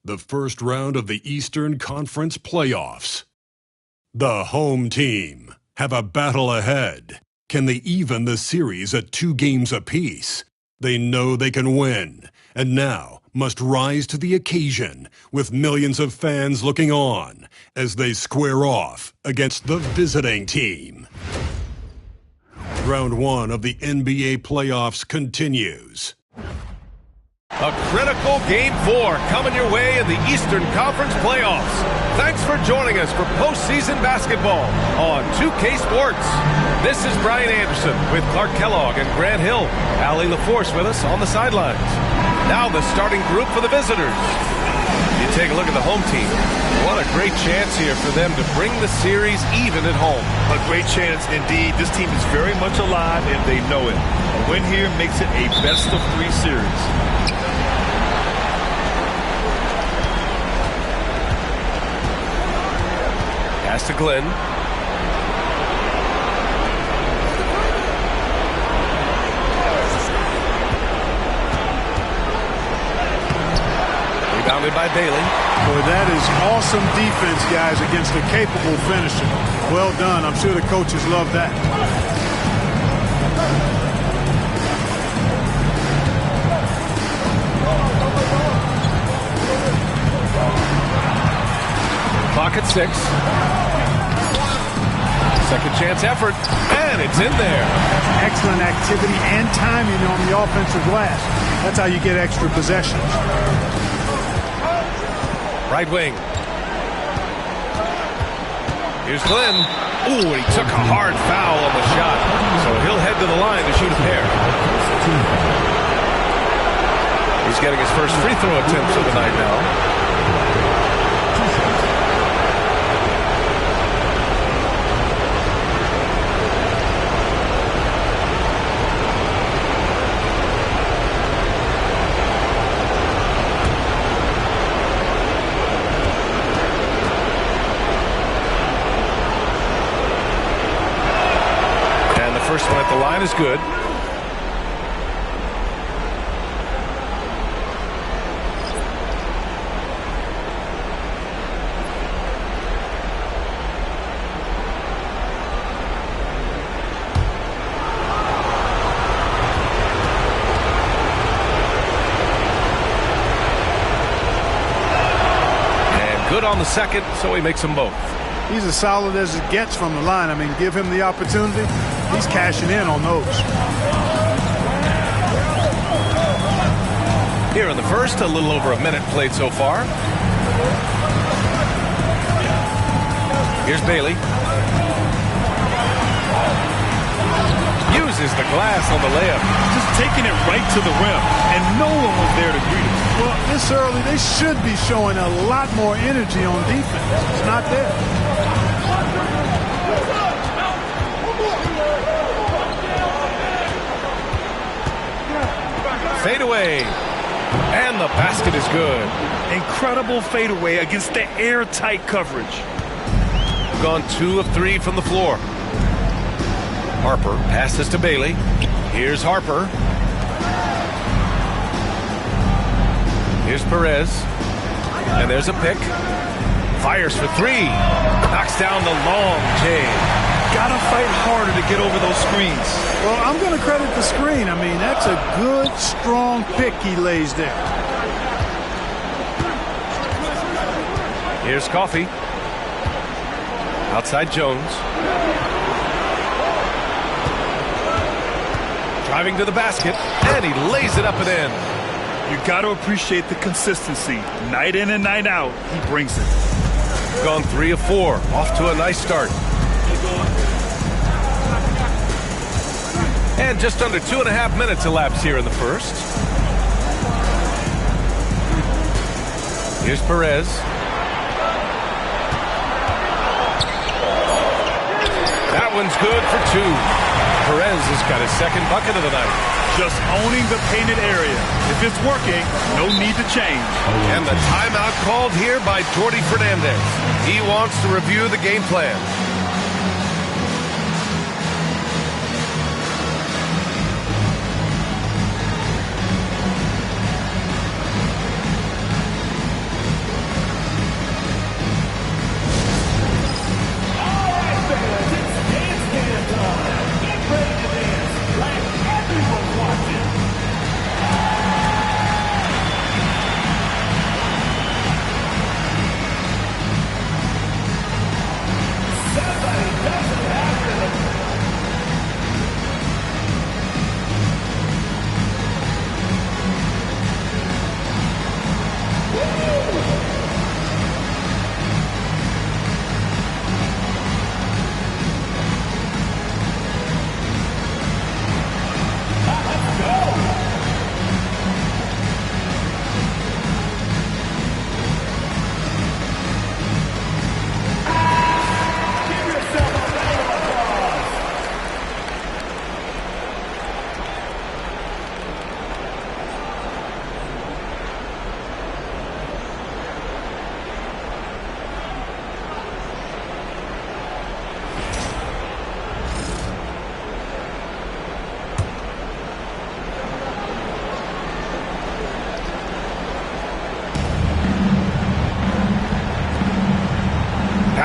the first round of the Eastern Conference playoffs. The home team have a battle ahead. Can they even the series at 2 games apiece? They know they can win, and now must rise to the occasion with millions of fans looking on as they square off against the visiting team. Round 1 of the NBA playoffs continues. A critical Game 4 coming your way in the Eastern Conference playoffs. Thanks for joining us for postseason basketball on 2K Sports. This is Brian Anderson with Clark Kellogg and Grant Hill. Allie LaForce with us on the sidelines. Now the starting group for the visitors. You take a look at the home team. What a great chance here for them to bring the series even at home. A great chance indeed. This team is very much alive and they know it. A win here makes it a best-of-3 series. Pass to Glenn. Rebounded by Bailey. Boy, that is awesome defense, guys, against a capable finisher. Well done. I'm sure the coaches love that. Clock at 6. Second chance effort, and it's in there. Excellent activity and timing on the offensive glass. That's how you get extra possessions. Right wing. Here's Glenn. Ooh, and he took a hard foul on the shot. So he'll head to the line to shoot a pair. He's getting his first free throw attempts of the night now. First one at the line is good. And good on the second, so he makes them both. He's as solid as it gets from the line. I mean, give him the opportunity. He's cashing in on those. Here in the first, a little over a minute played so far. Here's Bailey. Uses the glass on the layup. Just taking it right to the rim, and no one was there to greet him. Well, this early, they should be showing a lot more energy on defense. It's not there. Fadeaway. And the basket is good. Incredible fadeaway against the airtight coverage. Gone 2 of 3 from the floor. Harper passes to Bailey. Here's Harper. Here's Perez. And there's a pick. Fires for 3. Knocks down the long chain. Gotta fight harder to get over those screens. Well, I'm going to credit the screen. I mean, that's a good, strong pick he lays there. Here's Coffey. Outside Jones. Driving to the basket, and he lays it up and in. You got to appreciate the consistency. Night in and night out, he brings it. Gone 3 of 4. Off to a nice start. And just under 2.5 minutes elapsed here in the first. Here's Perez. That one's good for 2. Perez has got his second bucket of the night. Just owning the painted area. If it's working, no need to change. And the timeout called here by Jordi Fernandez. He wants to review the game plan.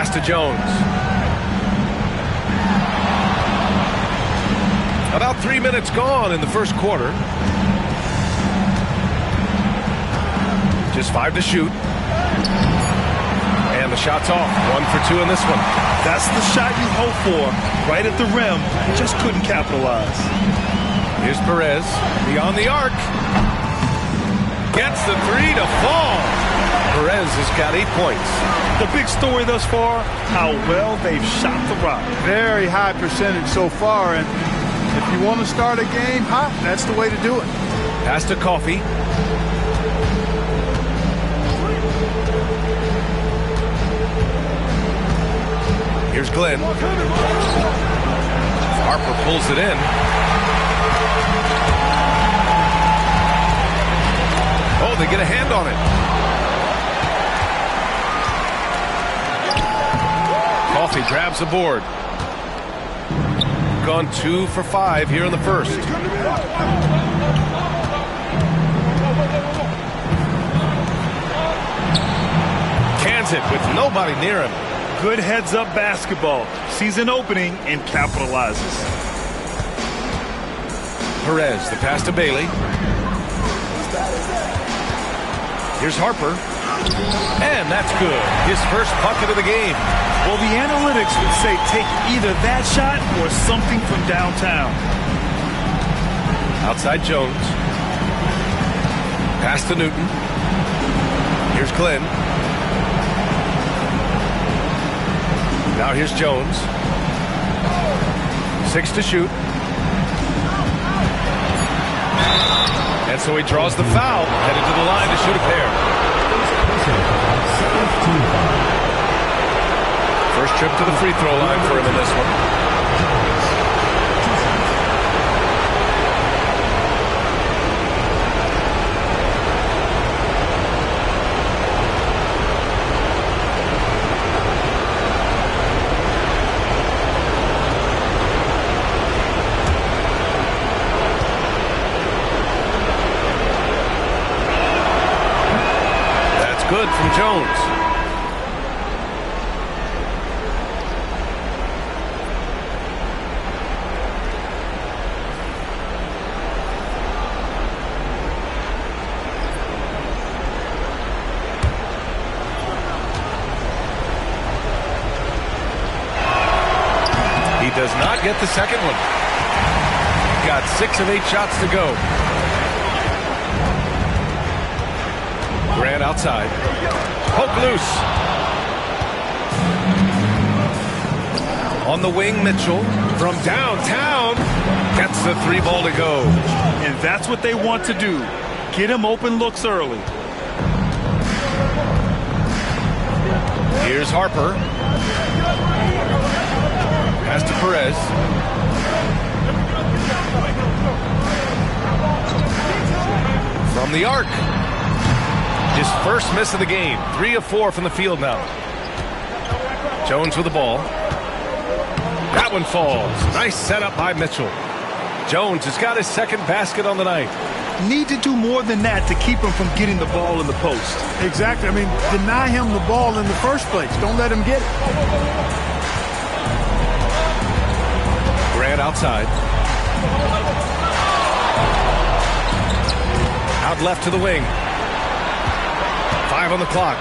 Pass to Jones. About 3 minutes gone in the first quarter. Just 5 to shoot. And the shot's off. 1 for 2 in this one. That's the shot you hope for. Right at the rim. Just couldn't capitalize. Here's Perez. Beyond the arc. Gets the 3 to fall. Perez has got 8 points. The big story thus far, how well they've shot the rock. Very high percentage so far, and if you want to start a game hot, that's the way to do it. Pass to Coffee. Here's Glenn. Harper pulls it in. Oh, they get a hand on it. Coffee grabs the board. Gone 2 for 5 here in the first. Cans it with nobody near him. Good heads-up basketball. Sees an opening and capitalizes. Perez, the pass to Bailey. Here's Harper. And that's good. His first bucket of the game. Well, the analytics would say take either that shot or something from downtown. Outside Jones. Pass to Newton. Here's Glenn. Now here's Jones. 6 to shoot. And so he draws the foul, headed to the line to shoot a pair. First trip to the free throw line for him in this one. Good from Jones. He does not get the second one. Got 6 of 8 shots to go. Grant outside. Poke loose. On the wing, Mitchell. From downtown. Gets the 3 ball to go. And that's what they want to do. Get him open looks early. Here's Harper. Pass to Perez. From the arc. His first miss of the game. 3 of 4 from the field now. Jones with the ball. That one falls. Nice setup by Mitchell. Jones has got his second basket on the night. Need to do more than that to keep him from getting the ball in the post. Exactly. I mean, deny him the ball in the first place. Don't let him get it. Grant outside. Out left to the wing. 5 on the clock.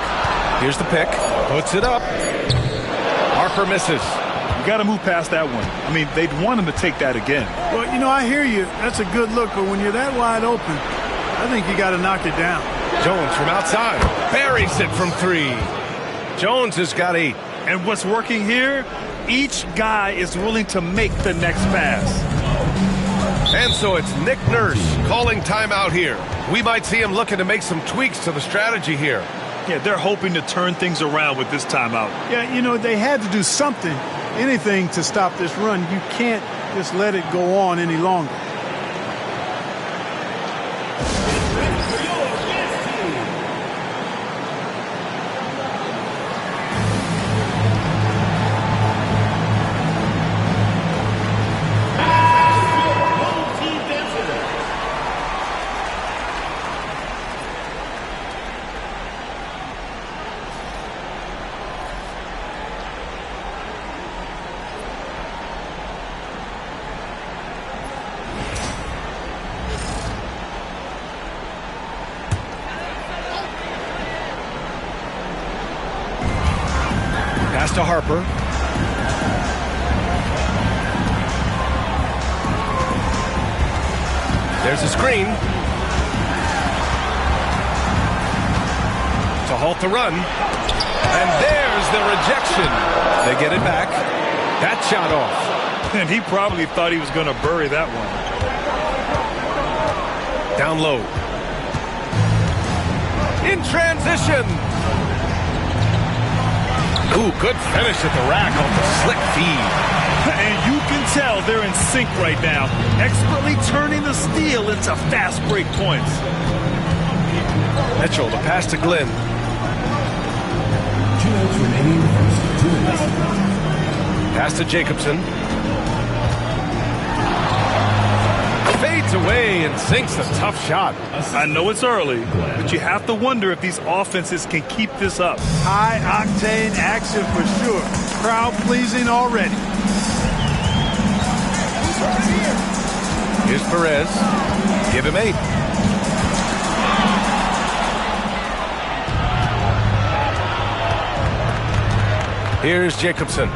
Here's the pick. Puts it up. Harper misses. You got to move past that one. I mean, they'd want him to take that again. Well, you know, I hear you. That's a good look, but when you're that wide open, I think you got to knock it down. Jones from outside. Buries it from 3. Jones has got 8. And what's working here, each guy is willing to make the next pass. And so it's Nick Nurse calling timeout here. We might see him looking to make some tweaks to the strategy here. Yeah, they're hoping to turn things around with this timeout. Yeah, you know, they had to do something, anything to stop this run. You can't just let it go on any longer. Pass to Harper. There's a screen. To halt the run. And there's the rejection. They get it back. That shot off. And he probably thought he was going to bury that one. Down low. In transition. Ooh, good finish at the rack on the slick feed. And you can tell they're in sync right now, expertly turning the steal into fast break points. Mitchell, the pass to Glenn. 2 minutes remaining. Pass to Jacobson. Fades away and sinks a tough shot. I know it's early, but you have to wonder if these offenses can keep this up. High-octane action for sure. Crowd-pleasing already. Here's Perez. Give him 8. Here's Jacobson.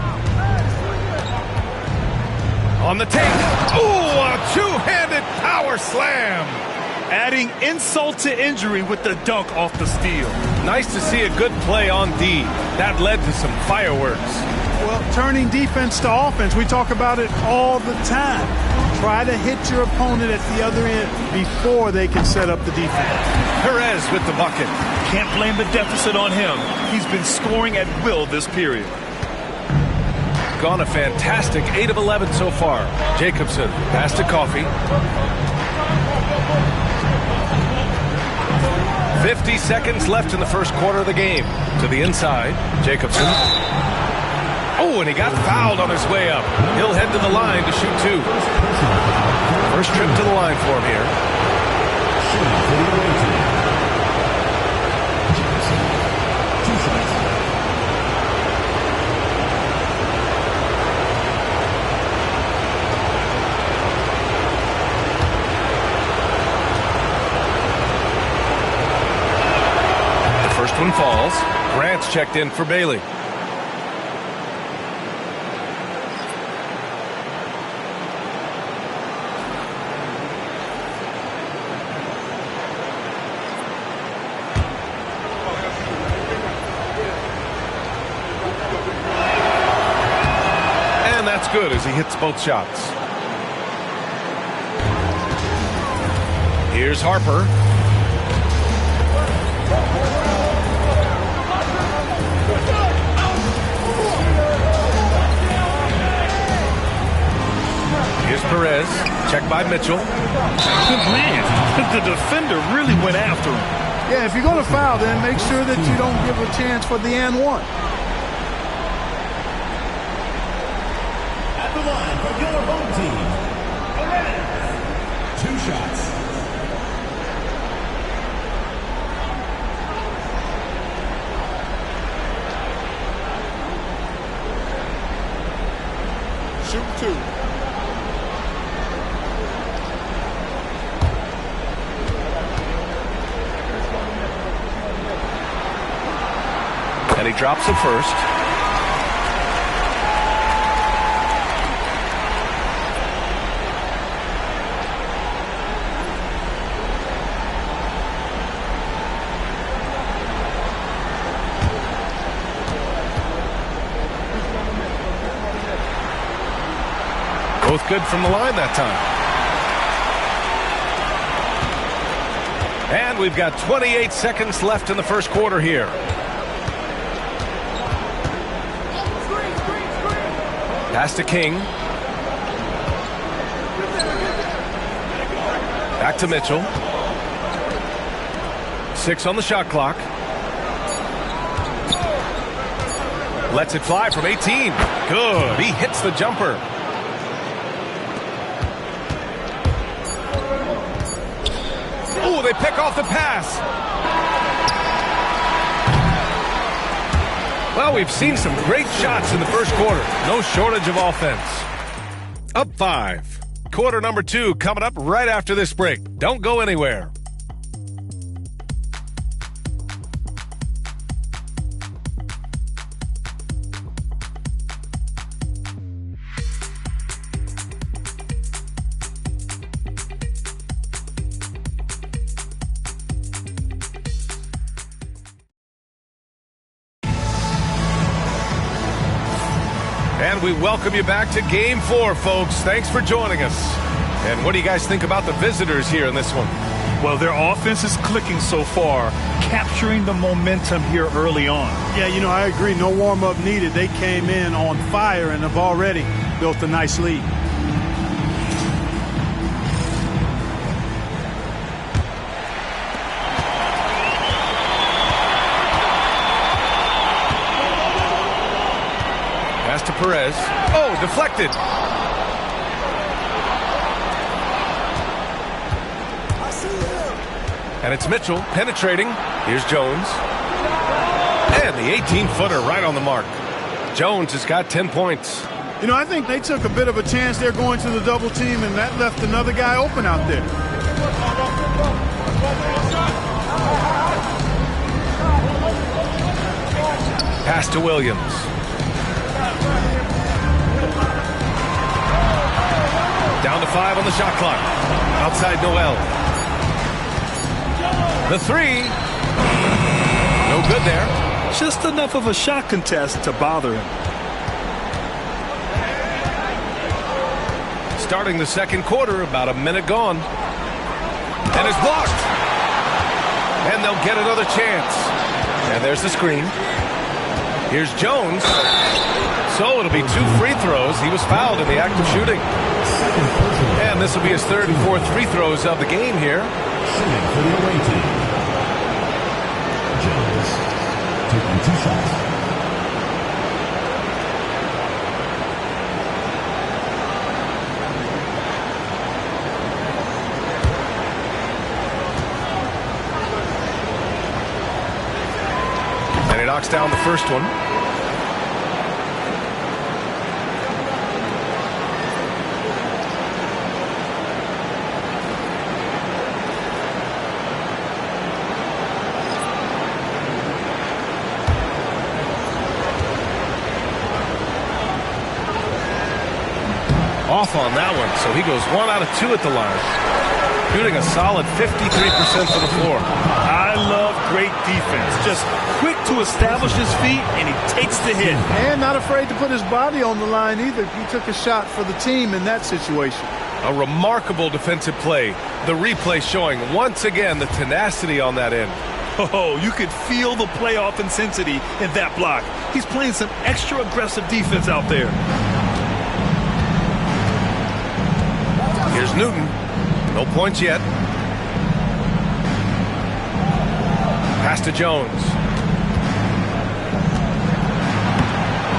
On the take. Ooh, a two-handed power slam. Adding insult to injury with the dunk off the steal. Nice to see a good play on D. That led to some fireworks. Well, turning defense to offense, we talk about it all the time. Try to hit your opponent at the other end before they can set up the defense. Perez with the bucket. Can't blame the deficit on him. He's been scoring at will this period. Gone a fantastic 8 of 11 so far. Jacobson, pass to Coffey. 50 seconds left in the first quarter of the game. To the inside, Jacobson. Oh, and he got fouled on his way up. He'll head to the line to shoot 2. First trip to the line for him here. The first one falls. Grant's checked in for Bailey. Good as he hits both shots. Here's Harper. Here's Perez. Checked by Mitchell. Man, the defender really went after him. Yeah, if you're going to foul, then make sure that you don't give a chance for the and one. At the line for your home team, Perez. 2 shots. Shoot 2. And he drops it first. Both good from the line that time. And we've got 28 seconds left in the first quarter here. Pass to King. Back to Mitchell. 6 on the shot clock. Lets it fly from 18. Good. He hits the jumper. Oh, they pick off the pass. Well, we've seen some great shots in the first quarter. No shortage of offense. Up 5. Quarter number 2 coming up right after this break. Don't go anywhere. And we welcome you back to Game 4, folks. Thanks for joining us. And what do you guys think about the visitors here in this one? Well, their offense is clicking so far, capturing the momentum here early on. Yeah, you know, I agree. No warm-up needed. They came in on fire and have already built a nice lead. Pass to Perez. Oh, deflected. And it's Mitchell penetrating. Here's Jones. And the 18-footer right on the mark. Jones has got 10 points. You know, I think they took a bit of a chance there going to the double team, and that left another guy open out there. Pass to Williams. Down to 5 on the shot clock. Outside Noel. The 3. No good there. Just enough of a shot contest to bother him. Starting the second quarter, about a minute gone. And it's blocked. And they'll get another chance. And there's the screen. Here's Jones. So it'll be 2 free throws. He was fouled in the act of shooting. And this will be his 3rd and 4th free throws of the game here. Shooting for the away team. Jones taking 2 shots. And he knocks down the first one. Off on that one, so he goes 1 out of 2 at the line. Shooting a solid 53% from the floor. I love great defense. Just quick to establish his feet, and he takes the hit. And not afraid to put his body on the line either. He took a shot for the team in that situation. A remarkable defensive play. The replay showing once again the tenacity on that end. Oh, you could feel the playoff intensity in that block. He's playing some extra aggressive defense out there. Here's Newton. No points yet. Pass to Jones.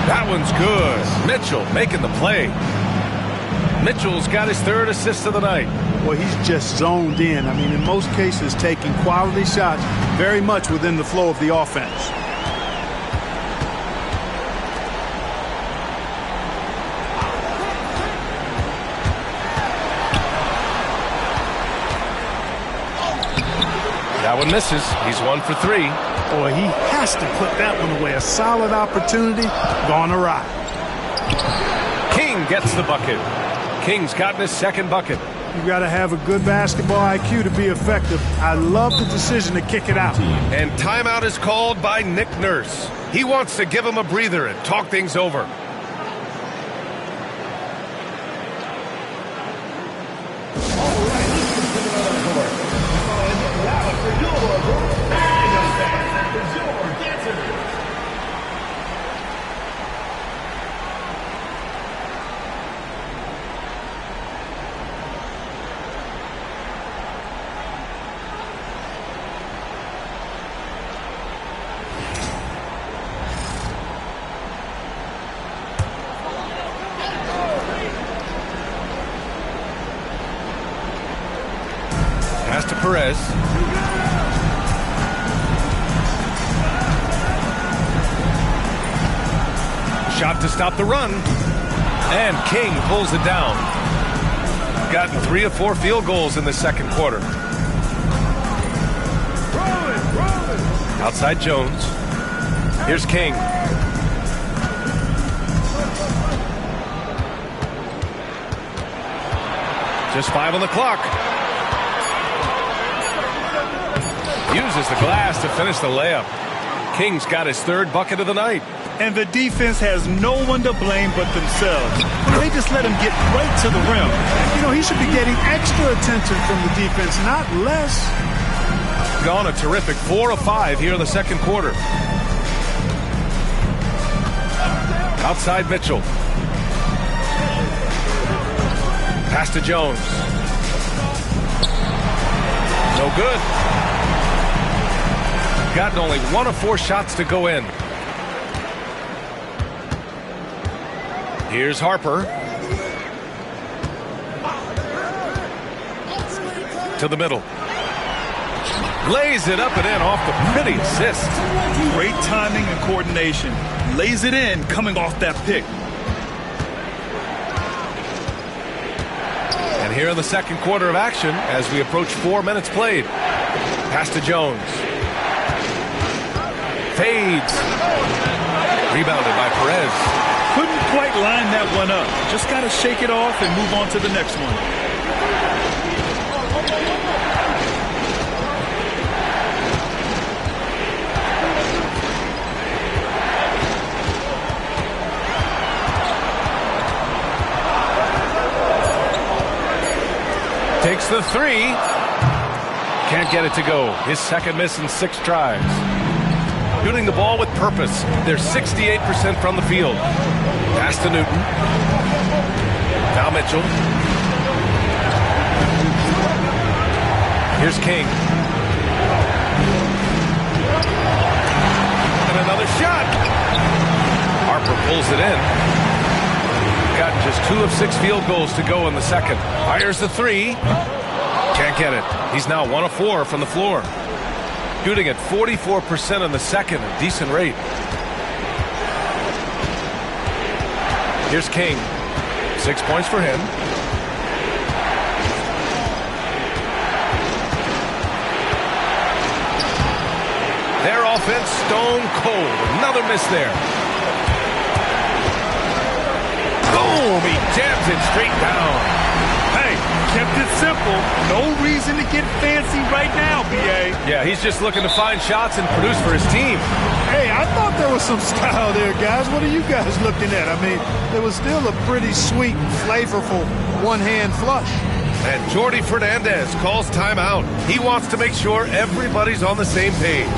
That one's good. Mitchell making the play. Mitchell's got his 3rd assist of the night. Well, he's just zoned in. I mean, in most cases, taking quality shots very much within the flow of the offense. That one misses. He's 1 for 3. Boy, he has to put that one away. A solid opportunity gone awry. King gets the bucket. King's gotten his 2nd bucket. You got to have a good basketball IQ to be effective. I love the decision to kick it out. And timeout is called by Nick Nurse. He wants to give him a breather and talk things over. Pass to Perez. Shot to stop the run. And King pulls it down. Gotten 3 of 4 field goals in the second quarter. Outside Jones. Here's King. Just 5 on the clock. Uses the glass to finish the layup. King's got his third bucket of the night. And the defense has no one to blame but themselves. They just let him get right to the rim. You know, he should be getting extra attention from the defense, not less. Gone a terrific 4 of 5 here in the second quarter. Outside Mitchell. Pass to Jones. No good. Gotten only 1 of 4 shots to go in. Here's Harper. To the middle. Lays it up and in off the pretty assist. Great timing and coordination. Lays it in coming off that pick. And here in the second quarter of action as we approach 4 minutes played. Pass to Jones. Fades. Rebounded by Perez. Couldn't quite line that one up. Just got to shake it off and move on to the next one. Takes the 3. Can't get it to go. His second miss in 6 tries. Shooting the ball with purpose. They're 68% from the field. Pass to Newton. Now Mitchell. Here's King. And another shot. Harper pulls it in. Got just 2 of 6 field goals to go in the second. Fires the 3. Can't get it. He's now 1 of 4 from the floor. Shooting at 44% in the second, a decent rate. Here's King. 6 points for him. Their offense stone cold. Another miss there. Boom! He jams it straight down. Hey, kept it simple. No reason to get fancy right now, B.A. Yeah, he's just looking to find shots and produce for his team. Hey, I thought there was some style there, guys. What are you guys looking at? I mean, it was still a pretty sweet, flavorful one-hand flush. And Jordi Fernandez calls timeout. He wants to make sure everybody's on the same page.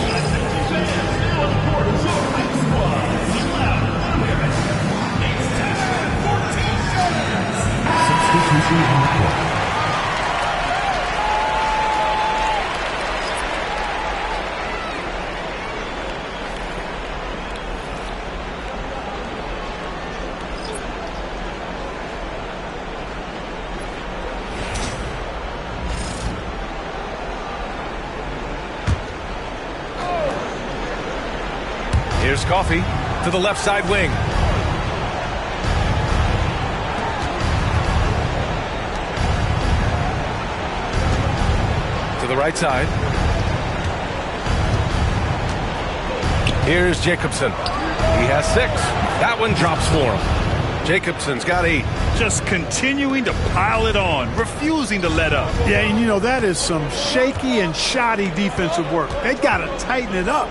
Here's Coffey to the left side wing. To the right side. Here's Jacobson. He has 6. That one drops for him. Jacobson's got 8. Just continuing to pile it on, refusing to let up. Yeah, and you know, that is some shaky and shoddy defensive work. They got to tighten it up.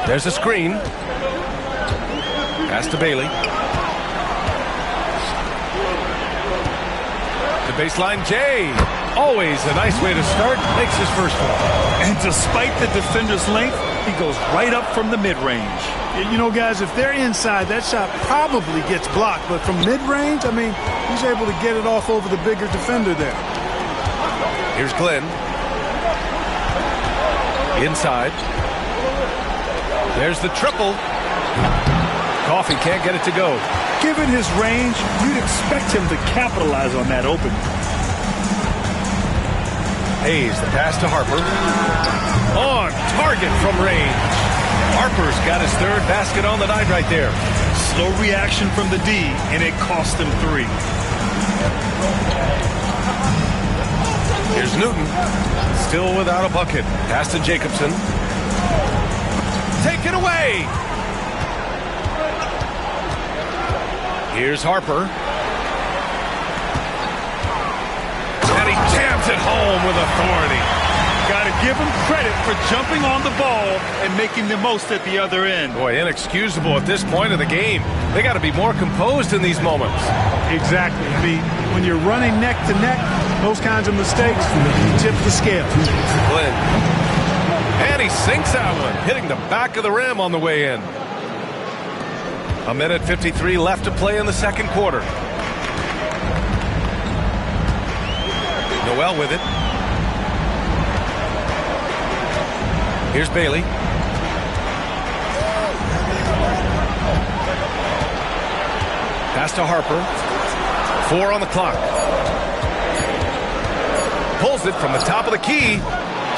There's a screen. Pass to Bailey. The baseline, Jay. Always a nice way to start. Makes his first one. And despite the defender's length, he goes right up from the mid-range. You know, guys, if they're inside, that shot probably gets blocked. But from mid-range, I mean, he's able to get it off over the bigger defender there. Here's Glenn. Inside. There's the triple. Coffey can't get it to go. Given his range, you'd expect him to capitalize on that opening. Hayes, the pass to Harper. On target from range. Harper's got his 3rd basket on the night right there. Slow reaction from the D, and it cost him 3. Here's Newton. Still without a bucket. Pass to Jacobson. Take it away. Here's Harper. And he jams it home with authority. Got to give them credit for jumping on the ball and making the most at the other end. Boy, inexcusable at this point of the game. They got to be more composed in these moments. Exactly. I mean, when you're running neck to neck, those kinds of mistakes tip the scale. Glenn. And he sinks that one, hitting the back of the rim on the way in. 1:53 left to play in the second quarter. Noel with it. Here's Bailey. Pass to Harper. 4 on the clock. Pulls it from the top of the key.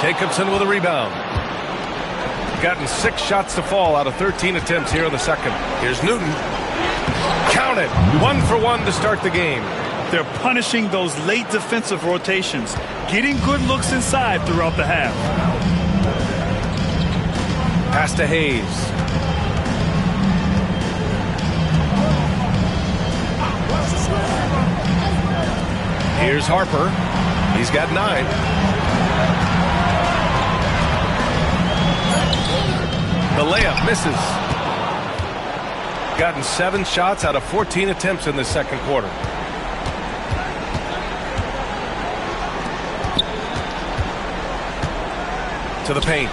Jacobson with a rebound. Gotten 6 shots to fall out of 13 attempts here in the second. Here's Newton. Count it. 1 for 1 to start the game. They're punishing those late defensive rotations, getting good looks inside throughout the half. Pass to Hayes. Here's Harper. He's got 9. The layup misses. Gotten 7 shots out of 14 attempts in the second quarter. To the paint.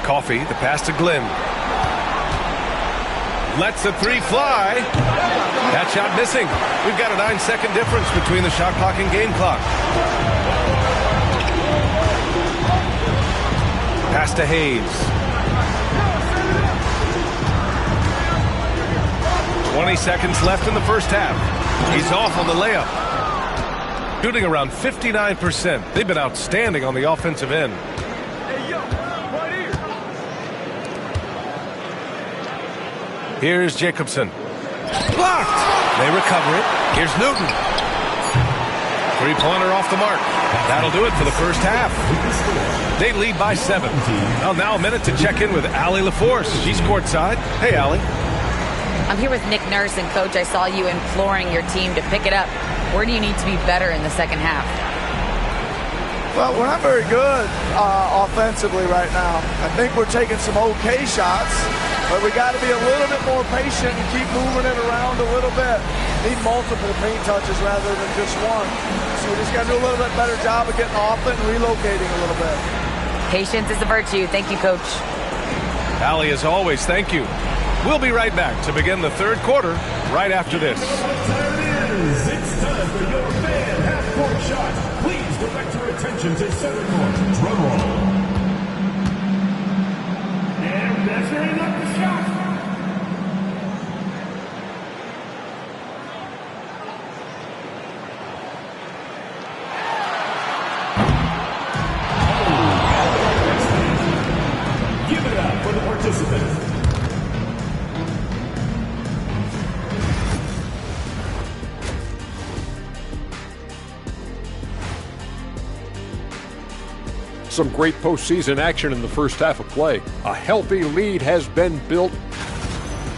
Coffey, the pass to Glenn. Lets the 3 fly. That shot missing. We've got a 9-second difference between the shot clock and game clock. Pass to Hayes. 20 seconds left in the first half. He's off on the layup. Shooting around 59%. They've been outstanding on the offensive end. Here's Jacobson. Blocked. They recover it. Here's Newton. 3-pointer off the mark. That'll do it for the first half. They lead by 7. Well, now a minute to check in with Allie LaForce. She's courtside. Hey, Allie. I'm here with Nick Nurse, and Coach, I saw you imploring your team to pick it up. Where do you need to be better in the second half? Well, we're not very good offensively right now. I think we're taking some okay shots, but we got to be a little bit more patient and keep moving it around a little bit. Need multiple paint touches rather than just one. So we just got to do a little bit better job of getting off it and relocating a little bit. Patience is a virtue. Thank you, Coach. Allie, as always, thank you. We'll be right back to begin the third quarter right after this. There it is. It's time for your fan half-court shot. Please direct your attention to center court. Drum roll. And that's very up the shot. Give it up for the participants. Some great postseason action in the first half of play. A healthy lead has been built.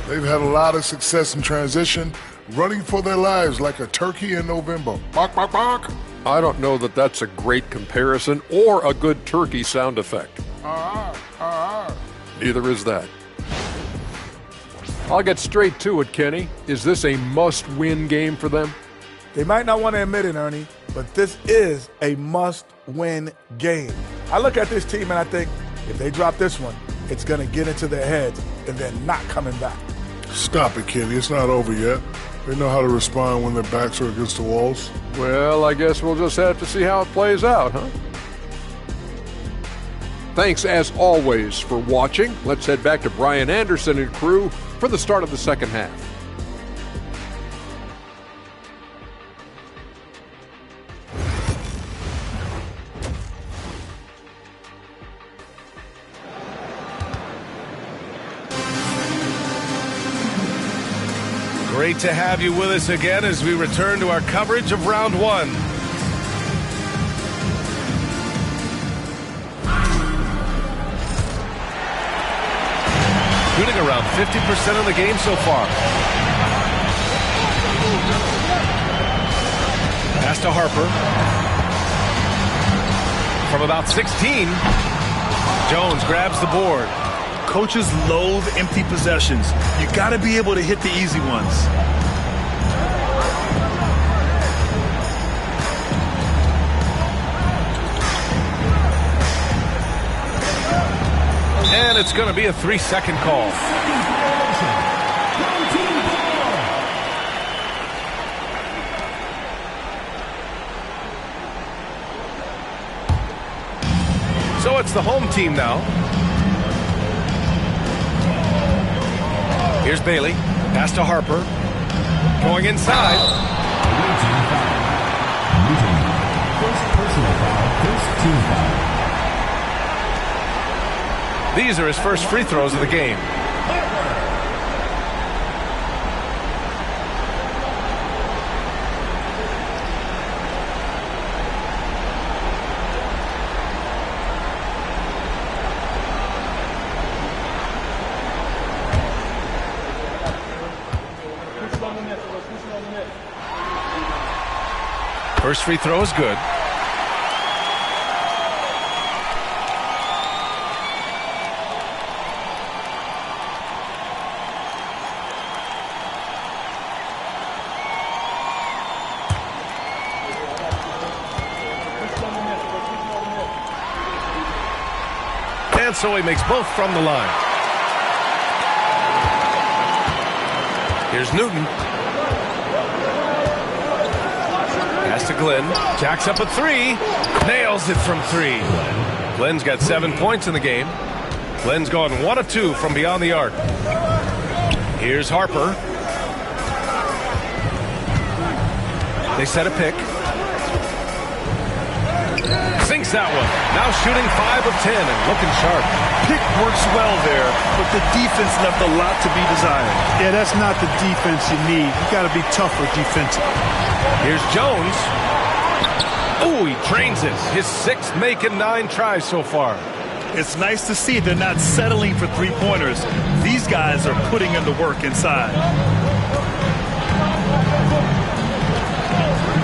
They've had a lot of success in transition, running for their lives like a turkey in November. Bark, bark, bark. I don't know that that's a great comparison or a good turkey sound effect. Neither is that. I'll get straight to it, Kenny. Is this a must-win game for them? They might not want to admit it, Ernie, but this is a must-win game. I look at this team and I think if they drop this one, it's going to get into their heads and then not coming back. Stop it, Kenny. It's not over yet. They know how to respond when their backs are against the walls. Well, I guess we'll just have to see how it plays out, huh? Thanks, as always, for watching. Let's head back to Brian Anderson and crew for the start of the second half. Great to have you with us again as we return to our coverage of round 1. Shooting around 50% of the game so far. Pass to Harper. from about 16. Jones grabs the board. Coaches loathe empty possessions. You got to be able to hit the easy ones. And it's going to be a 3-second call. So it's the home team now. Here's Bailey. Pass to Harper. Going inside. First personal foul, first team foul. These are his first free throws of the game. First free throw is good. And so he makes both from the line. Here's Newton. Pass to Glenn. Jacks up a three. Nails it from three. Glenn's got 7 points in the game. Glenn's gone 1 of 2 from beyond the arc. Here's Harper. They set a pick. Sinks that one. Now shooting 5 of 10 and looking sharp. Pick works well there, but the defense left a lot to be desired. Yeah, that's not the defense you need. You got to be tougher defensively. Here's Jones. Oh, he drains it. His 6th make and 9 tries so far. It's nice to see they're not settling for three-pointers. These guys are putting in the work inside.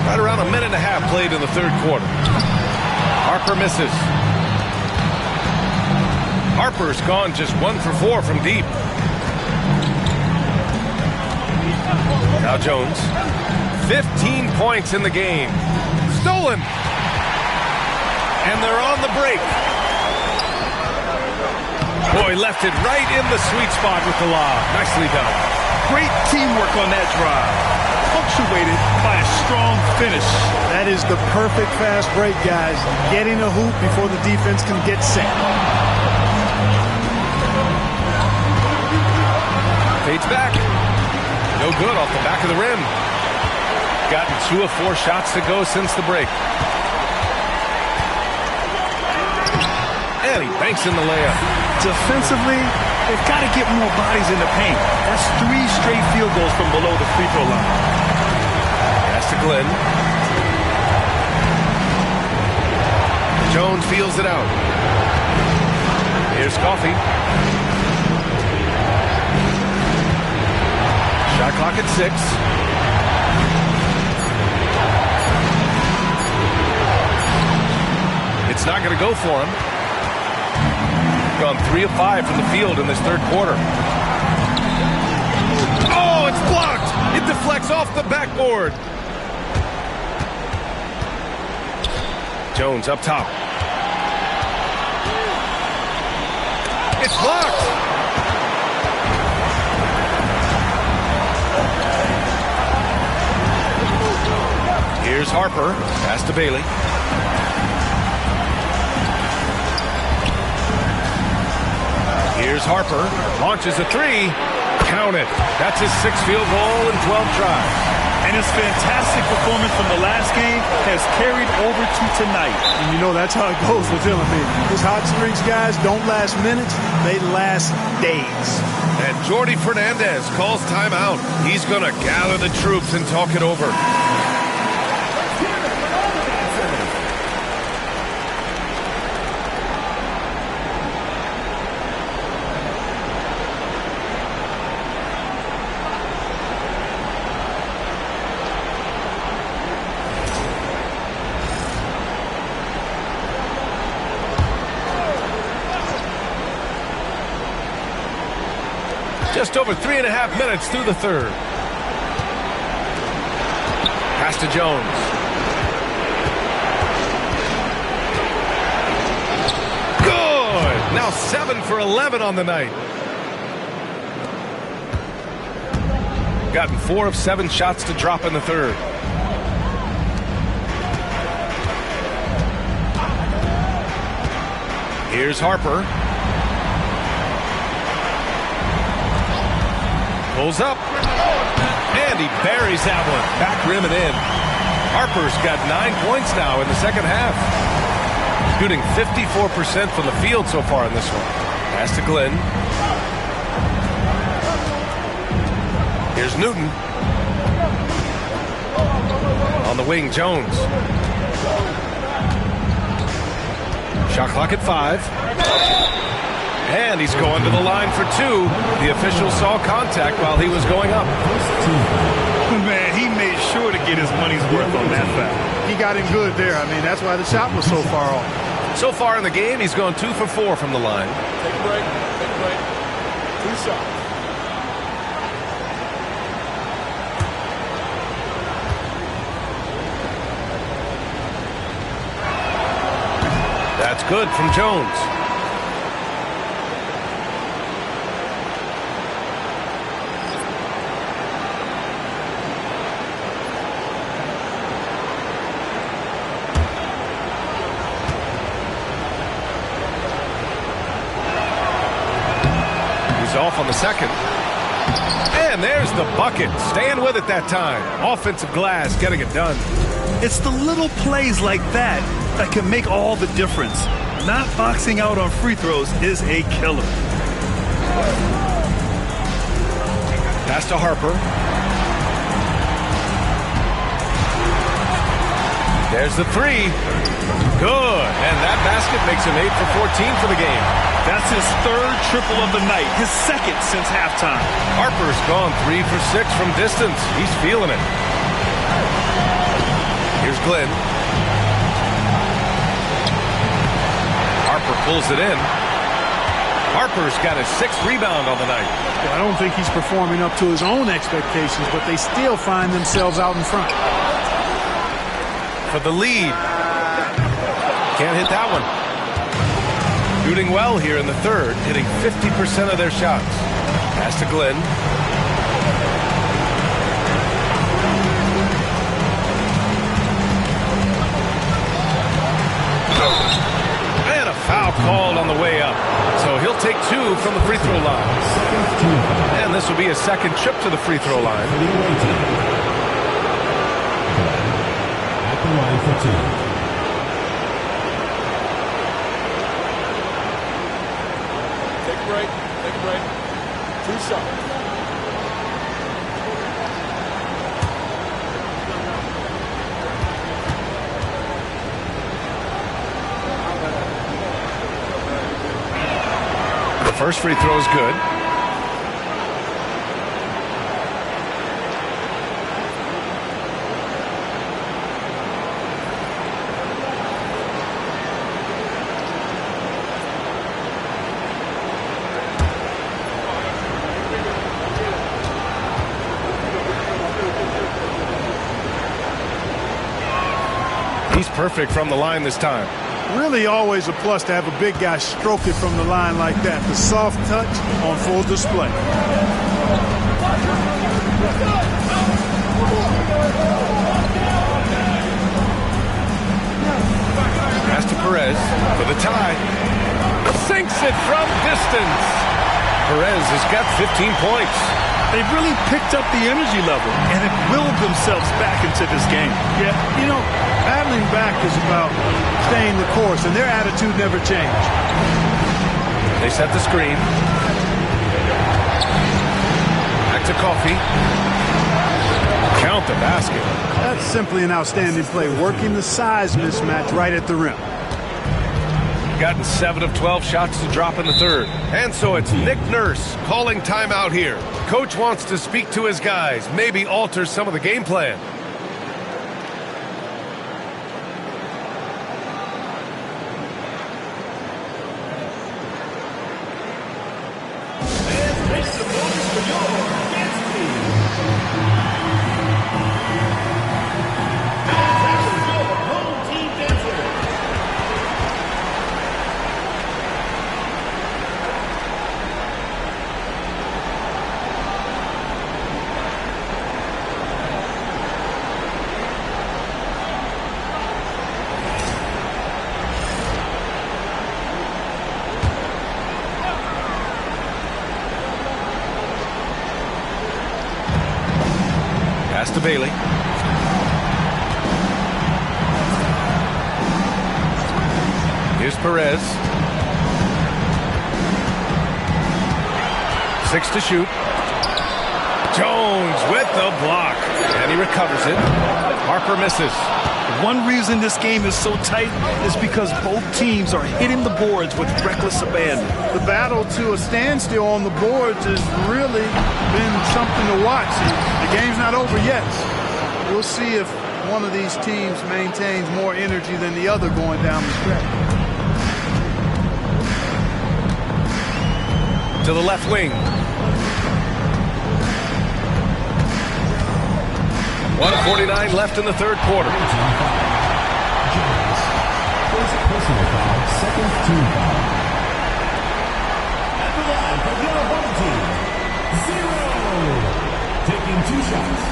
Right around a minute and a half played in the third quarter. Harper misses. Harper's gone just 1 for 4 from deep. Now Jones. 15 points in the game. Stolen. And they're on the break. Boy, left it right in the sweet spot with the lob. Nicely done. Great teamwork on that drive. Punctuated by a strong finish. That is the perfect fast break, guys. Getting a hoop before the defense can get set. Fades back. No good off the back of the rim. Gotten 2 of 4 shots to go since the break. And he banks in the layup. Defensively, they've got to get more bodies in the paint. That's 3 straight field goals from below the free throw line. Pass to Glenn. Jones feels it out. Here's Coffey. Shot clock at 6. It's not going to go for him. Gone 3 of 5 from the field in this third quarter. Oh, it's blocked! It deflects off the backboard. Jones up top. It's blocked! Here's Harper. Pass to Bailey. Here's Harper. Launches a 3. Count it. That's his 6th field goal in 12 tries. And his fantastic performance from the last game has carried over to tonight. And you know that's how it goes with him. I mean, his hot streaks, guys, don't last minutes. They last days. And Jordi Fernandez calls timeout. He's going to gather the troops and talk it over. Just over 3.5 minutes through the third. Pass to Jones. Good! Now 7 for 11 on the night. Gotten 4 of 7 shots to drop in the third. Here's Harper. Pulls up. And he buries that one. Back rim and in. Harper's got 9 points now in the second half. Shooting 54% from the field so far in this one. Pass to Glenn. Here's Newton. On the wing, Jones. Shot clock at 5. And he's going to the line for 2. The official saw contact while he was going up. Man, he made sure to get his money's worth on that foul. He got him good there. I mean, that's why the shot was so far off. So far in the game, he's gone 2 for 4 from the line. Take a break. Take a break. 2 shots. That's good from Jones. He's off on the second. And there's the bucket. Staying with it that time. Offensive glass getting it done. It's the little plays like that that can make all the difference. Not boxing out on free throws is a killer. Pass to Harper. There's the 3. Good. And that basket makes him 8 for 14 for the game. That's his 3rd triple of the night, his 2nd since halftime. Harper's gone 3 for 6 from distance. He's feeling it. Here's Glenn. Harper pulls it in. Harper's got his 6th rebound on the night. I don't think he's performing up to his own expectations, but they still find themselves out in front. For the lead. Can't hit that one. Shooting well here in the third, hitting 50% of their shots. Pass to Glenn. And a foul called on the way up. So he'll take 2 from the free throw line. And this will be a 2nd trip to the free throw line. At the line for 2. Take a break. Take a break. 2 shots. The first free throw is good. He's perfect from the line this time. Really always a plus to have a big guy stroke it from the line like that. The soft touch on full display. Pass to Perez for the tie. Sinks it from distance. Perez has got 15 points. They've really picked up the energy level and have willed themselves back into this game. Yeah, you know, battling back is about staying the course, and their attitude never changed. They set the screen. Back to Coffey. Count the basket. That's simply an outstanding play, working the size mismatch right at the rim. Gotten 7 of 12 shots to drop in the third. And so it's Nick Nurse calling timeout here. Coach wants to speak to his guys, maybe alter some of the game plan. And makes the most Pass to Bailey. Here's Perez. 6 to shoot. Jones with the block. And he recovers it. Harper misses. One reason this game is so tight is because both teams are hitting the boards with reckless abandon. The battle to a standstill on the boards has really been something to watch. The game's not over yet. We'll see if one of these teams maintains more energy than the other going down the stretch. To the left wing. 1:49 left in the third quarter. First personal foul, second team foul. At the line for the other team, 0. Taking 2 shots.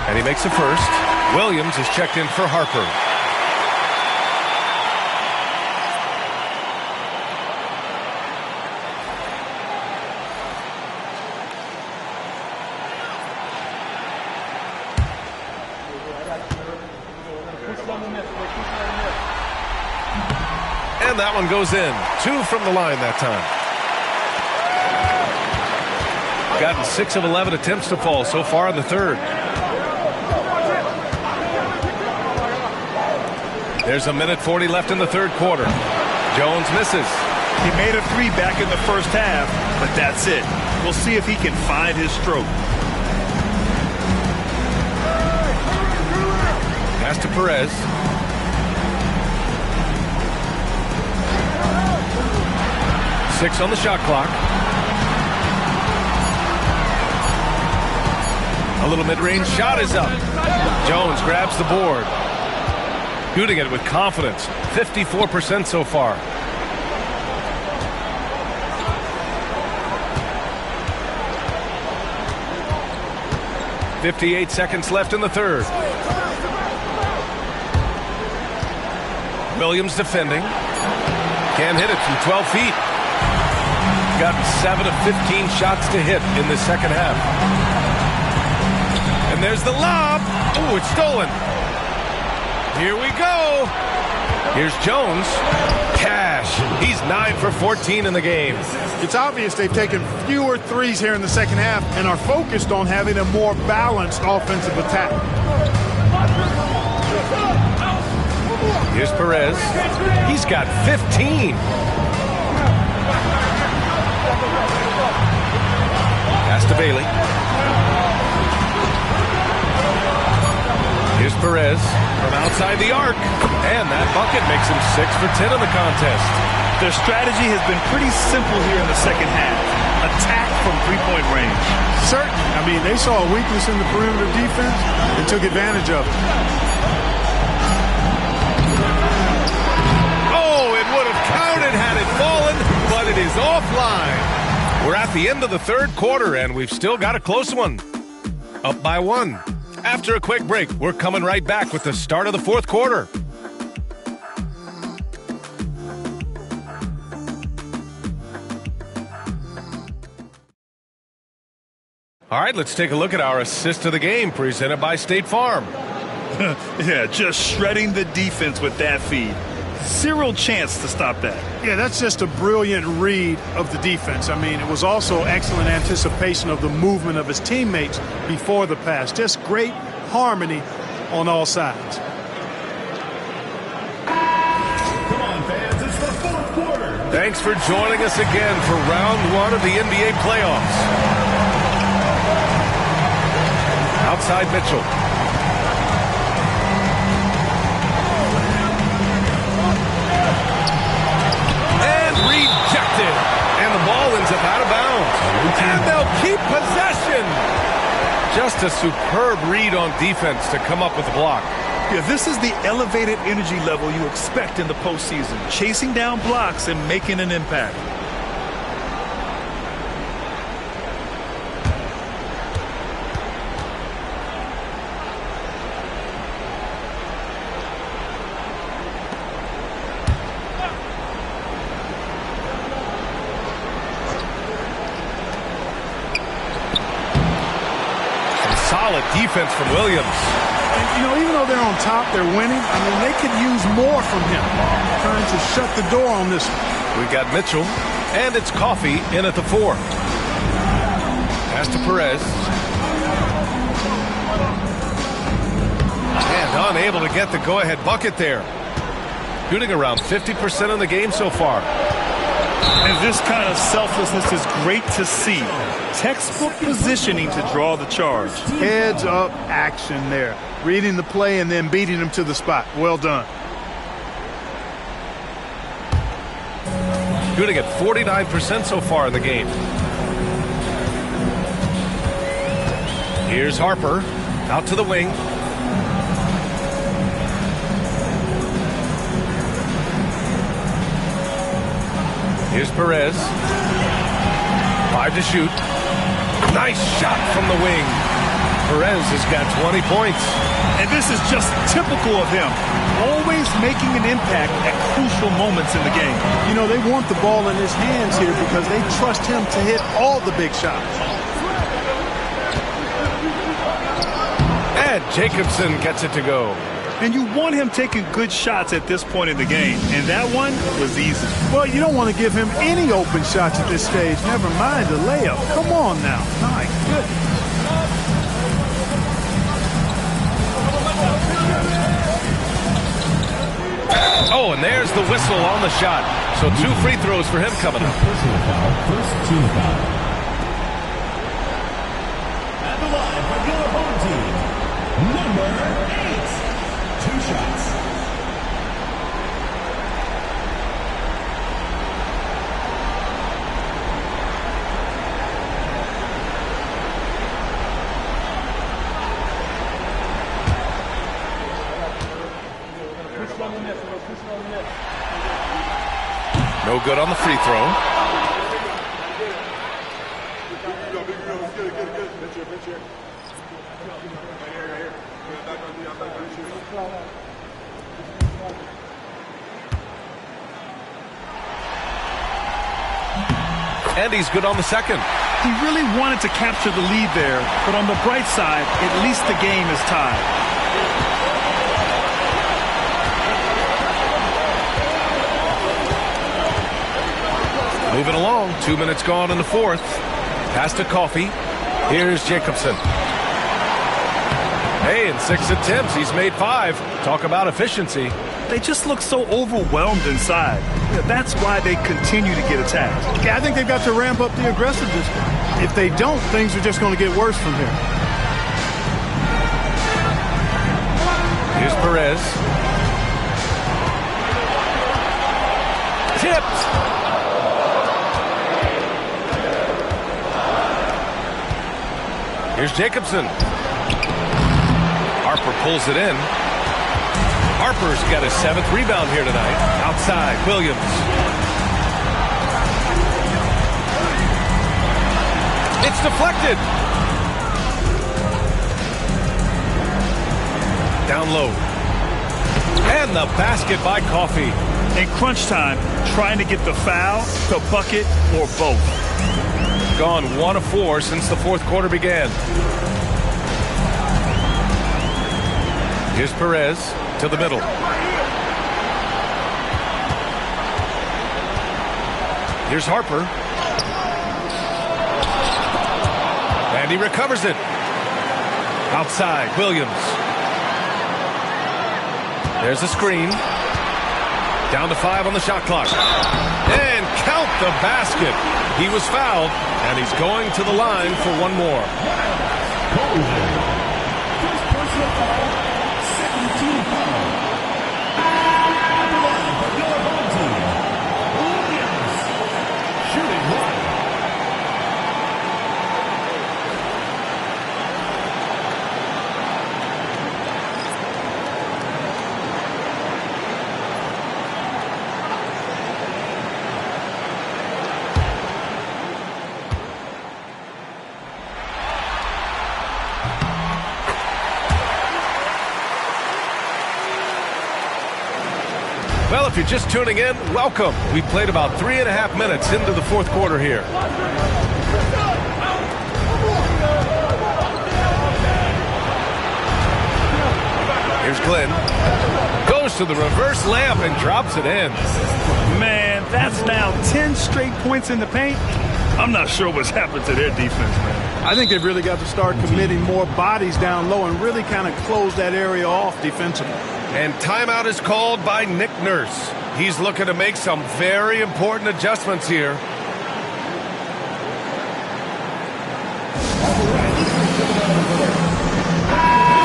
And he makes the first. Williams is checked in for Harper. And that one goes in. 2 from the line that time. Gotten 6 of 11 attempts to fall so far in the third. There's 1:40 left in the third quarter. Jones misses. He made a 3 back in the first half, but that's it. We'll see if he can find his stroke. Pass to Perez. Six on the shot clock. A little mid-range shot is up. Jones grabs the board. Shooting it with confidence. 54% so far. .58 seconds left in the third. Williams defending. Can't hit it from 12 feet. Gotten 7 of 15 shots to hit in the second half. And there's the lob. Ooh, it's stolen. Here we go. Here's Jones. Cash. He's 9 for 14 in the game. It's obvious they've taken fewer threes here in the second half and are focused on having a more balanced offensive attack. Here's Perez. He's got 15. Pass to Bailey. Here's Perez from outside the arc. And that bucket makes him 6 for 10 in the contest. Their strategy has been pretty simple here in the second half. Attack from three-point range. Certainly. I mean, they saw a weakness in the perimeter defense and took advantage of it. Oh, it would have counted had it fallen, but it is offline. We're at the end of the third quarter, and we've still got a close one. Up by 1. After a quick break, we're coming right back with the start of the fourth quarter. All right, let's take a look at our assist of the game presented by State Farm. Yeah, just shredding the defense with that feed. Zero chance to stop that. Yeah, that's just a brilliant read of the defense. I mean, it was also excellent anticipation of the movement of his teammates before the pass. Just great harmony on all sides. Come on, fans, it's the fourth quarter. Thanks for joining us again for round 1 of the NBA playoffs. Outside Mitchell. And rejected. And the ball ends up out of bounds. And they'll keep possession. Just a superb read on defense to come up with the block. Yeah, this is the elevated energy level you expect in the postseason. Chasing down blocks and making an impact. Solid defense from Williams. And, you know, even though they're on top, they're winning. I mean, they could use more from him. Trying to shut the door on this one. We've got Mitchell, and it's Coffey in at the 4. Pass to Perez. And unable to get the go-ahead bucket there. Shooting around 50% in the game so far. And this kind of selflessness is great to see. Textbook positioning to draw the charge. Heads up action there. Reading the play and then beating him to the spot. Well done. Shooting at 49% so far in the game. Here's Harper. Out to the wing. Here's Perez. 5 to shoot. Nice shot from the wing. Perez has got 20 points. And this is just typical of him. Always making an impact at crucial moments in the game. You know, they want the ball in his hands here because they trust him to hit all the big shots. And Jacobson gets it to go. And you want him taking good shots at this point in the game. And that one was easy. Well, you don't want to give him any open shots at this stage. Never mind the layup. Come on now. My goodness. Oh, and there's the whistle on the shot. So 2 free throws for him coming up. Personal foul, first team foul. At the line for your home team, number 8. 2 shots. No good on the free throw. And he's good on the second. He really wanted to capture the lead there, but on the bright side, at least the game is tied. Moving along, 2 minutes gone in the 4th. Pass to Coffey. Here's Jacobson. Hey, in 6 attempts, he's made 5. Talk about efficiency. They just look so overwhelmed inside. That's why they continue to get attacked. Yeah, I think they've got to ramp up the aggressiveness. If they don't, things are just going to get worse from here. Here's Perez. Tipped. Here's Jacobson. Harper pulls it in. Harper's got his 7th rebound here tonight. Outside, Williams. It's deflected. Down low. And the basket by Coffey. In crunch time, trying to get the foul, the bucket, or both. Gone 1 of 4 since the 4th quarter began. Here's Perez to the middle. Here's Harper. And he recovers it. Outside, Williams. There's a screen. Down to 5 on the shot clock. And count the basket. He was fouled, and he's going to the line for one more. First personal foul, second team foul. At the line for your home team, Williams. Shooting one. Well, if you're just tuning in, welcome. We played about 3.5 minutes into the 4th quarter here. Here's Glenn. Goes to the reverse layup and drops it in. Man, that's now 10 straight points in the paint. I'm not sure what's happened to their defense, man. I think they've really got to start committing more bodies down low and really kind of close that area off defensively. And timeout is called by Nick Nurse. He's looking to make some very important adjustments here.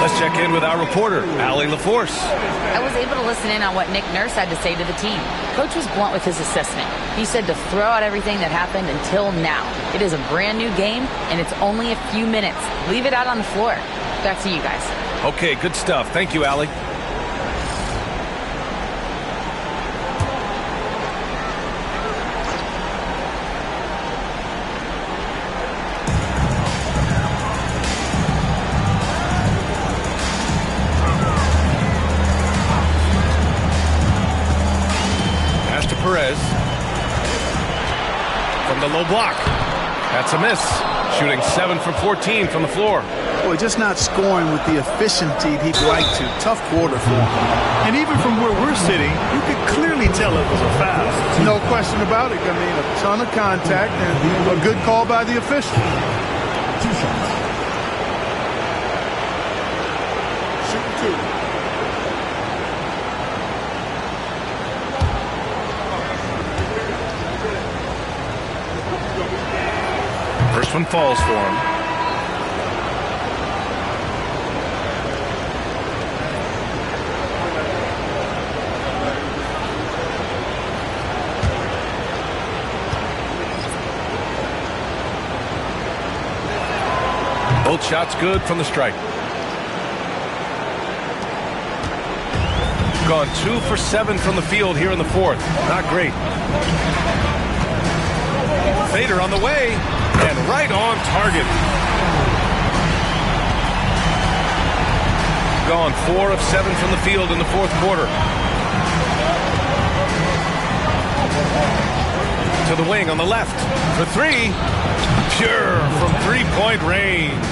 Let's check in with our reporter, Allie LaForce. I was able to listen in on what Nick Nurse had to say to the team. Coach was blunt with his assessment. He said to throw out everything that happened until now. It is a brand new game, and it's only a few minutes. Leave it out on the floor. Back to you guys. Okay, good stuff. Thank you, Allie. Perez from the low block. That's a miss. Shooting 7 for 14 from the floor. Boy, just not scoring with the efficiency he'd like to. Tough quarter for him. And even from where we're sitting, you could clearly tell it was a foul. No question about it. I mean, a ton of contact and a good call by the official. 2 shots. Shoot 2. First one falls for him. Both shots good from the stripe. Gone 2 for 7 from the field here in the fourth. Not great. Fader on the way. And right on target. Gone 4 of 7 from the field in the fourth quarter. To the wing on the left. For 3. Pure from three-point range.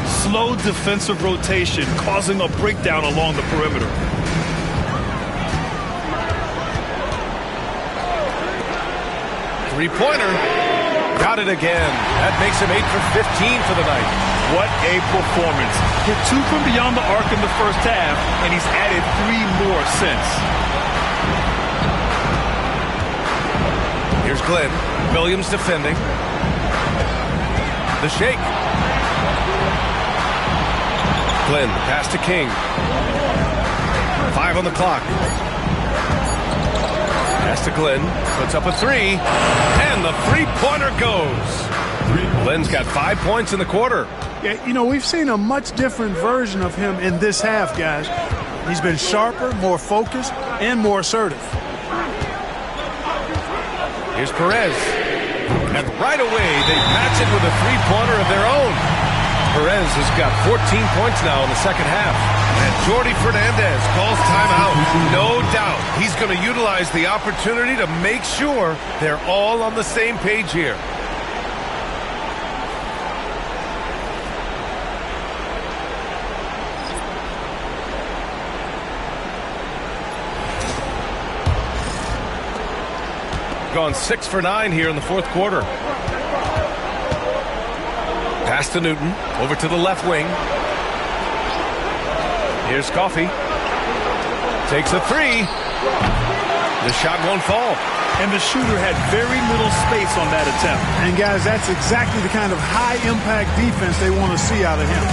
Slow defensive rotation, causing a breakdown along the perimeter. Three-pointer. Got it again. That makes him 8 for 15 for the night. What a performance. Hit 2 from beyond the arc in the first half, and he's added 3 more since. Here's Glenn. Williams defending. The shake. Glenn, pass to King. 5 on the clock. Pass to Glenn. Puts up a 3. And the three-pointer goes. Glenn's got 5 points in the quarter. Yeah, you know, we've seen a much different version of him in this half, guys. He's been sharper, more focused, and more assertive. Here's Perez. And right away, they match it with a three-pointer of their own. Perez has got 14 points now in the second half. And Jordi Fernandez calls timeout. No doubt he's going to utilize the opportunity to make sure they're all on the same page here. Gone 6 for 9 here in the fourth quarter. Pass to Newton. Over to the left wing. Here's Coffey. Takes a 3. The shot won't fall. And the shooter had very little space on that attempt. And guys, that's exactly the kind of high-impact defense they want to see out of him.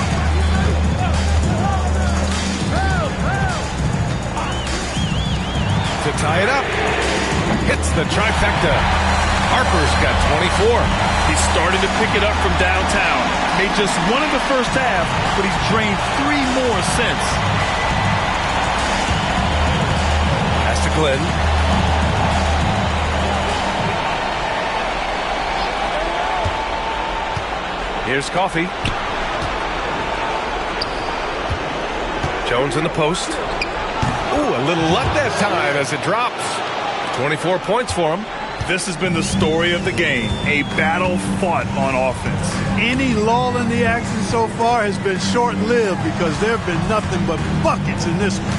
To tie it up. Hits the trifecta. Harper's got 24. He's starting to pick it up from downtown. Made just 1 in the first half, but he's drained 3 more since. Pass to Glenn. Here's Coffey. Jones in the post. Ooh, a little luck that time as it drops. 24 points for him. This has been the story of the game, a battle fought on offense. Any lull in the action so far has been short-lived because there have been nothing but buckets in this one.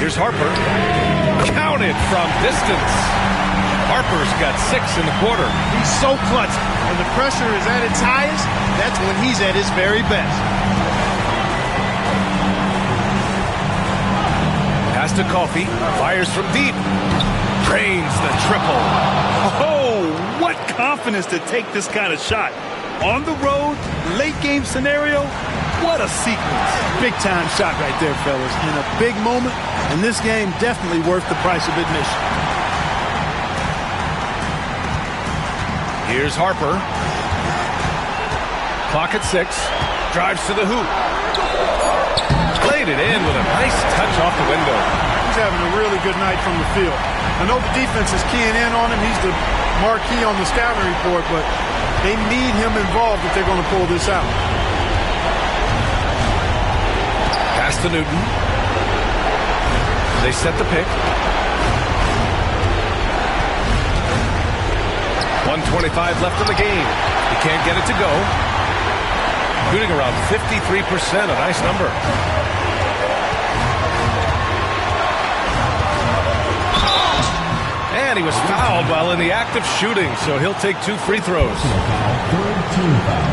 Here's Harper. Counted from distance. Harper's got 6 in the quarter. He's so clutch. When the pressure is at its highest, that's when he's at his very best. Pass to Coffey. Fires from deep. Drains the triple. Oh, what confidence to take this kind of shot. On the road, late game scenario, what a sequence. Big time shot right there, fellas. In a big moment, and this game definitely worth the price of admission. Here's Harper. Clock at 6. Drives to the hoop. Played it in with a nice touch off the window. He's having a really good night from the field. I know the defense is keying in on him. He's the marquee on the scouting report, but they need him involved if they're going to pull this out. Pass to Newton. They set the pick. 1:25 left in the game. He can't get it to go. Shooting around 53%, a nice number. And he was fouled while in the act of shooting, so he'll take 2 free throws. Third team foul.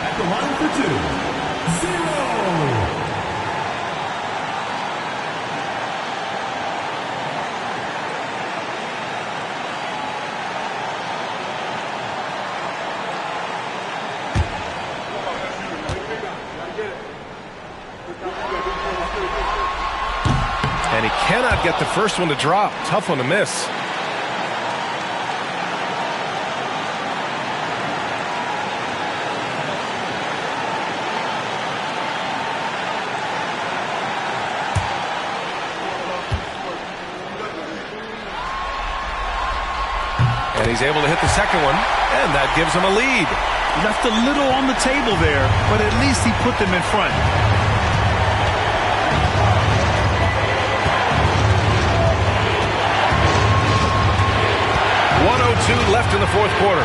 At the line for 2, 0. And he cannot get the first one to drop. Tough one to miss. And he's able to hit the second one, and that gives him a lead. Left a little on the table there, but at least he put them in front. .102 left in the fourth quarter.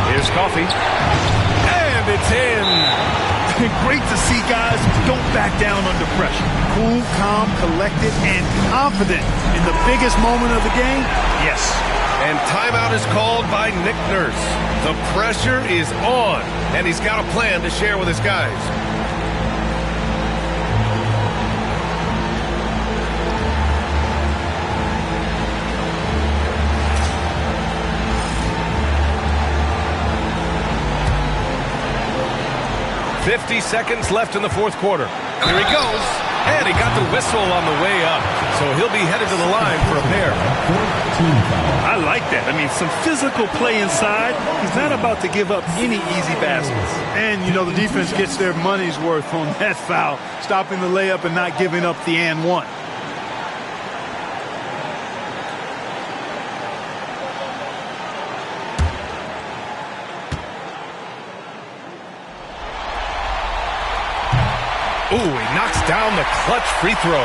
Here's Coffey. And it's in. Great to see guys who don't back down under pressure. Cool, calm, collected, and confident in the biggest moment of the game. Yes. And timeout is called by Nick Nurse. The pressure is on, and he's got a plan to share with his guys. .50 seconds left in the fourth quarter. Here he goes. And he got the whistle on the way up. So he'll be headed to the line for a pair. I like that. I mean, some physical play inside. He's not about to give up any easy baskets. And, you know, the defense gets their money's worth on that foul, stopping the layup and not giving up the and one. Ooh, he knocks down the clutch free throw.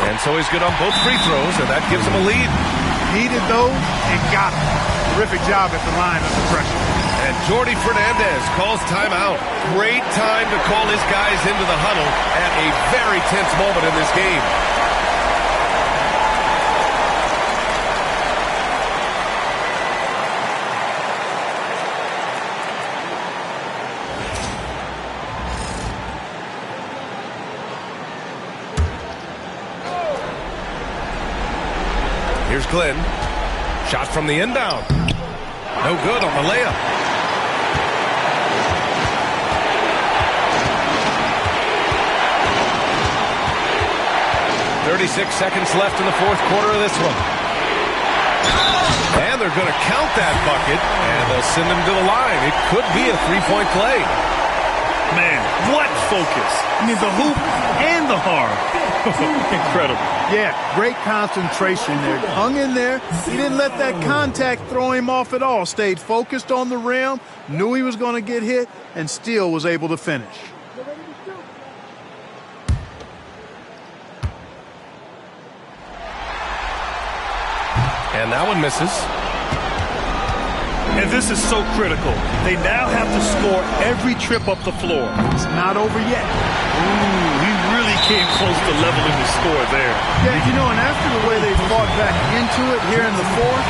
And so he's good on both free throws, and that gives him a lead. Needed those and got them. Terrific job at the line under pressure. And Jordi Fernandez calls timeout. Great time to call his guys into the huddle at a very tense moment in this game. Here's Glenn. Shot from the inbound. No good on the layup. 36 seconds left in the fourth quarter of this one. And they're going to count that bucket, and they'll send him to the line. It could be a three-point play. Man, what focus. I mean, the hoop and the arm. Incredible. Yeah, great concentration there. Hung in there. He didn't let that contact throw him off at all. Stayed focused on the rim, knew he was going to get hit, and still was able to finish. And that one misses. And this is so critical. They now have to score every trip up the floor. It's not over yet. Ooh, he really came close to leveling the score there. Yeah, you know, and after the way they fought back into it here in the fourth,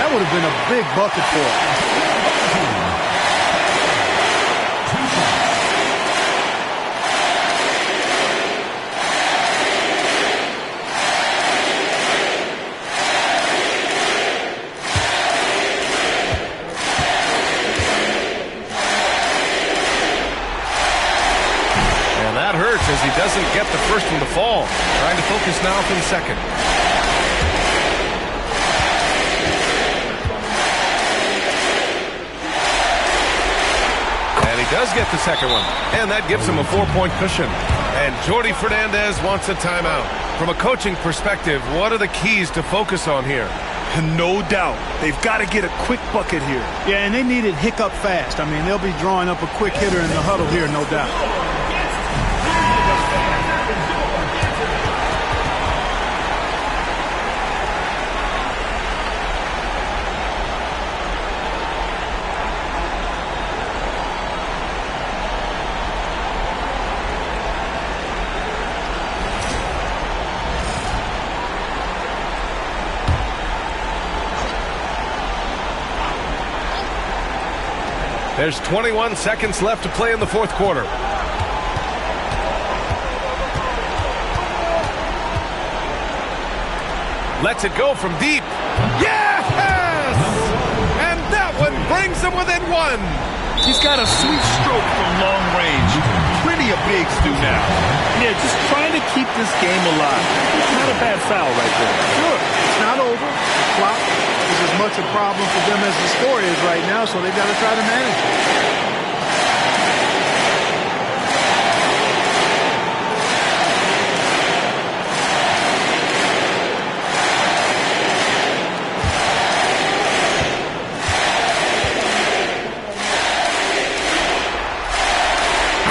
that would have been a big bucket for them. As he doesn't get the first one to fall. Trying to focus now for the second. And he does get the second one. And that gives him a 4-point cushion. And Jordi Fernandez wants a timeout. From a coaching perspective, what are the keys to focus on here? No doubt. They've got to get a quick bucket here. Yeah, and they need it hiccup fast. I mean, they'll be drawing up a quick hitter in the huddle here, no doubt. There's 21 seconds left to play in the fourth quarter. Lets it go from deep. Yes! And that one brings him within one. He's got a sweet stroke from long range. Plenty of bigs do now. Yeah, just trying to keep this game alive. It's not a bad foul right there. Sure, it's not over. The clock is as much a problem for them as the score is right now, so they've got to try to manage it.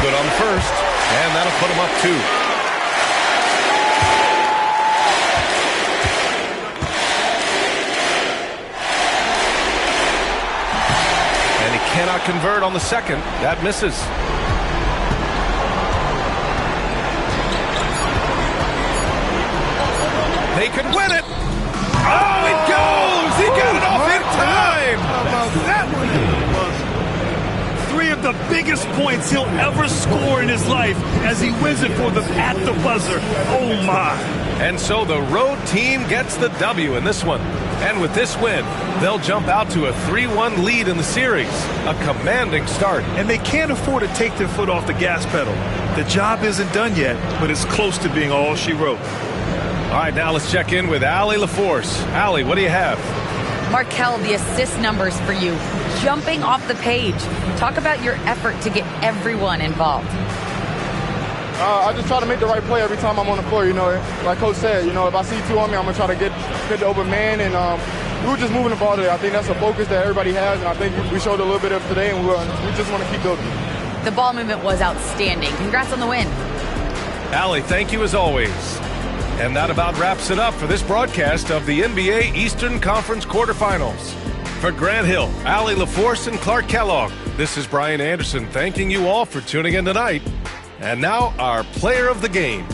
Good on the first, and that'll put him up 2. And he cannot convert on the second. That misses. They could win it. Oh, it goes! He got it off in time! How about that one? Three of the biggest points he'll ever score in his life as he wins it for them at the buzzer. Oh, my. And so the road team gets the W in this one. And with this win, they'll jump out to a 3-1 lead in the series. A commanding start. And they can't afford to take their foot off the gas pedal. The job isn't done yet, but it's close to being all she wrote. All right, now let's check in with Allie LaForce. Allie, what do you have? Markel, the assist numbers for you, jumping off the page. Talk about your effort to get everyone involved. I just try to make the right play every time I'm on the floor. You know, like Coach said, you know, if I see 2 on me, I'm going to try to get the open man. And we were just moving the ball today. I think that's a focus that everybody has, and I think we showed a little bit of today, and we just want to keep building. The ball movement was outstanding. Congrats on the win. Allie, thank you as always. And that about wraps it up for this broadcast of the NBA Eastern Conference quarterfinals. For Grant Hill, Allie LaForce, and Clark Kellogg, this is Brian Anderson thanking you all for tuning in tonight. And now our player of the game.